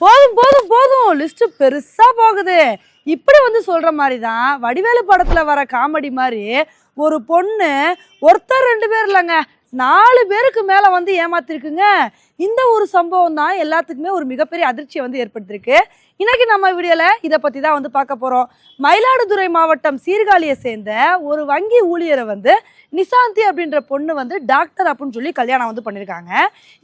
போதும் போதும் போதும் லிஸ்ட் பெருசா போகுது. இப்படி வந்து சொல்ற மாதிரி தான் வடிவேலு படத்துல வர காமெடி மாதிரி ஒரு பொண்ணு ஒருத்தர் 2 பேர் இல்லைங்க, 4 பேருக்கு மேல வந்து ஏமாத்திருக்குங்க. இந்த ஒரு சம்பவம் தான் எல்லாத்துக்குமே ஒரு மிகப்பெரிய அதிர்ச்சியை வந்து ஏற்படுத்திருக்கு. இன்னைக்கு நம்ம வீடியோல இதை பத்தி தான் வந்து பார்க்க போறோம். மயிலாடுதுறை மாவட்டம் சீர்காழியை சேர்ந்த ஒரு வங்கி ஊழியரை வந்து நிசாந்தி அப்படின்ற பொண்ணு வந்து டாக்டர் அப்படின்னு சொல்லி கல்யாணம் வந்து பண்ணியிருக்காங்க.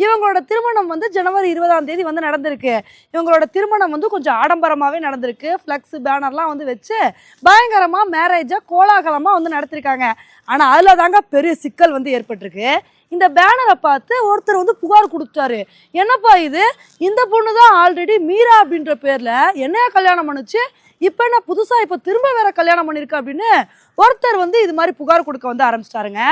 இவங்களோட திருமணம் வந்து ஜனவரி 20ஆம் தேதி வந்து நடந்திருக்கு. இவங்களோட திருமணம் வந்து கொஞ்சம் ஆடம்பரமாகவே நடந்திருக்கு. ஃப்ளக்ஸ் பேனர்லாம் வந்து வச்சு பயங்கரமாக மேரேஜாக கோலாகலமாக வந்து நடத்திருக்காங்க. ஆனால் அதில் தாங்க பெரிய சிக்கல் வந்து ஏற்பட்டிருக்கு. இந்த பேனரை பார்த்து ஒருத்தர் வந்து புகார் கொடுத்தாரு. என்னப்பா இது, இந்த பொண்ணு தான் ஆல்ரெடி மீரா அப்படின்ற பேரில் என்னையா கல்யாணம் பண்ணுச்சு, இப்போ என்ன புதுசாக இப்போ திரும்ப வேற கல்யாணம் பண்ணியிருக்க அப்படின்னு ஒருத்தர் வந்து இது மாதிரி புகார் கொடுக்க வந்து ஆரம்பிச்சிட்டாருங்க.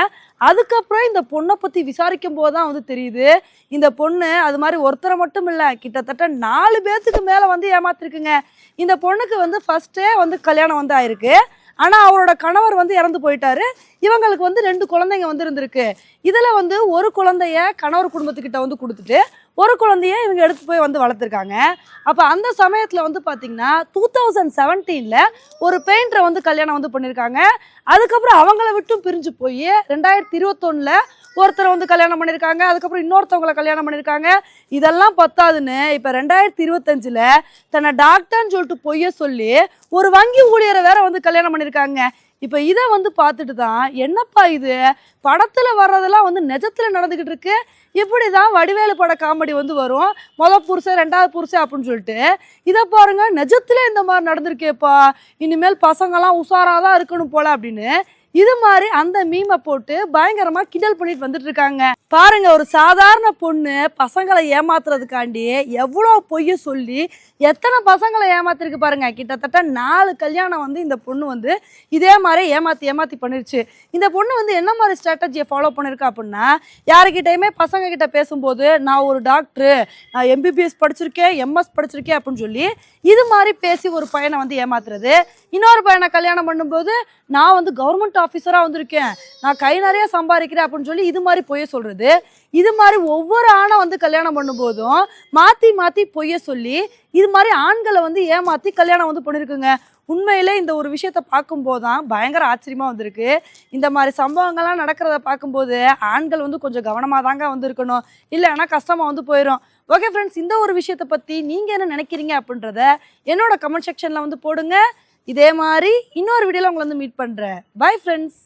அதுக்கப்புறம் இந்த பொண்ணை பற்றி விசாரிக்கும் போது தான் வந்து தெரியுது, இந்த பொண்ணு அது மாதிரி ஒருத்தரை மட்டும் இல்லை, கிட்டத்தட்ட 4 பேர்த்துக்கு மேலே வந்து ஏமாத்திருக்குங்க. இந்த பொண்ணுக்கு வந்து ஃபர்ஸ்டே வந்து கல்யாணம் வந்து ஆயிருக்கு. ஆனால் அவரோட கணவர் வந்து இறந்து போயிட்டாரு. இவங்களுக்கு வந்து 2 குழந்தைங்க வந்து இருந்திருக்கு. இதில் வந்து ஒரு குழந்தைய கணவர் குடும்பத்துக்கிட்ட வந்து கொடுத்துட்டு ஒரு குழந்தைய இவங்க எடுத்து போய் வந்து வளர்த்துருக்காங்க. அப்போ அந்த சமயத்தில் வந்து பார்த்தீங்கன்னா 2017ல் ஒரு பெயிண்டரை வந்து கல்யாணம் வந்து பண்ணியிருக்காங்க. அதுக்கப்புறம் அவங்கள விட்டும் பிரிஞ்சு போய் 2021ல் ஒருத்தரை வந்து கல்யாணம் பண்ணியிருக்காங்க. அதுக்கப்புறம் இன்னொருத்தவங்களை கல்யாணம் பண்ணியிருக்காங்க. இதெல்லாம் பத்தாதுன்னு இப்போ 2025ல் தன்னை டாக்டர்னு சொல்லிட்டு பொய்ய சொல்லி ஒரு வங்கி ஊழியரை வேற வந்து கல்யாணம் பண்ணியிருக்காங்க. இப்போ இதை வந்து பார்த்துட்டு தான் என்னப்பா இது, படத்தில் வர்றதெல்லாம் வந்து நிஜத்தில் நடந்துக்கிட்டு இருக்கு, இப்படி தான் வடிவேலு பட காமெடி வந்து வரும், மொதல் புருஷன் 2வது புருஷன் அப்படின்னு சொல்லிட்டு. இதை பாருங்க, நிஜத்திலே இந்த மாதிரி நடந்திருக்கேப்பா, இனிமேல் பசங்கள்லாம் உஷாராக தான் இருக்கணும் போல அப்படின்னு இது மாதிரி அந்த மீமை போட்டு பயங்கரமா கிண்டல் பண்ணிட்டு வந்துட்டு இருக்காங்க. பாருங்க, ஒரு சாதாரண பொண்ணு பசங்களை ஏமாத்துறதுக்காண்டி எவ்வளோ பொய்ய சொல்லி எத்தனை பசங்களை ஏமாத்திருக்கு பாருங்க. கிட்டத்தட்ட 4 கல்யாணம் வந்து இந்த பொண்ணு வந்து இதே மாதிரி ஏமாத்தி பண்ணிருச்சு. இந்த பொண்ணு வந்து என்ன மாதிரி ஸ்ட்ராட்டஜியை ஃபாலோ பண்ணிருக்கா அப்படின்னா, யாருக்கிட்டையுமே பசங்க கிட்ட பேசும்போது நான் ஒரு டாக்டரு, நான் MBBS படிச்சிருக்கேன், MS படிச்சிருக்கேன் அப்படின்னு சொல்லி இது மாதிரி பேசி ஒரு பையனை வந்து ஏமாத்துறது. இன்னொரு பையனை கல்யாணம் பண்ணும்போது நான் வந்து கவர்மெண்ட் ஆஃபீஸராக வந்திருக்கேன், நான் கை நிறைய சம்பாதிக்கிறேன் அப்படின்னு சொல்லி இது மாதிரி பொய்ய சொல்றது. இது மாதிரி ஒவ்வொரு ஆணை வந்து கல்யாணம் பண்ணும்போதும் மாற்றி பொய்ய சொல்லி இது மாதிரி ஆண்களை வந்து ஏமாற்றி கல்யாணம் வந்து பண்ணியிருக்குங்க. உண்மையிலே இந்த ஒரு விஷயத்தை பார்க்கும்போது தான் பயங்கர ஆச்சரியமாக வந்திருக்கு. இந்த மாதிரி சம்பவங்கள்லாம் நடக்கிறத பார்க்கும்போது ஆண்கள் வந்து கொஞ்சம் கவனமாக தாங்க வந்து இருக்கணும், இல்லைன்னா கஷ்டமாக வந்து போயிடும். ஓகே ஃப்ரெண்ட்ஸ், இந்த ஒரு விஷயத்தை பற்றி நீங்கள் என்ன நினைக்கிறீங்க அப்படின்றத என்னோட கமெண்ட் செக்ஷனில் வந்து போடுங்க. இதே மாதிரி இன்னொரு வீடியோவில் உங்களை வந்து மீட் பண்ணுறேன். Bye friends.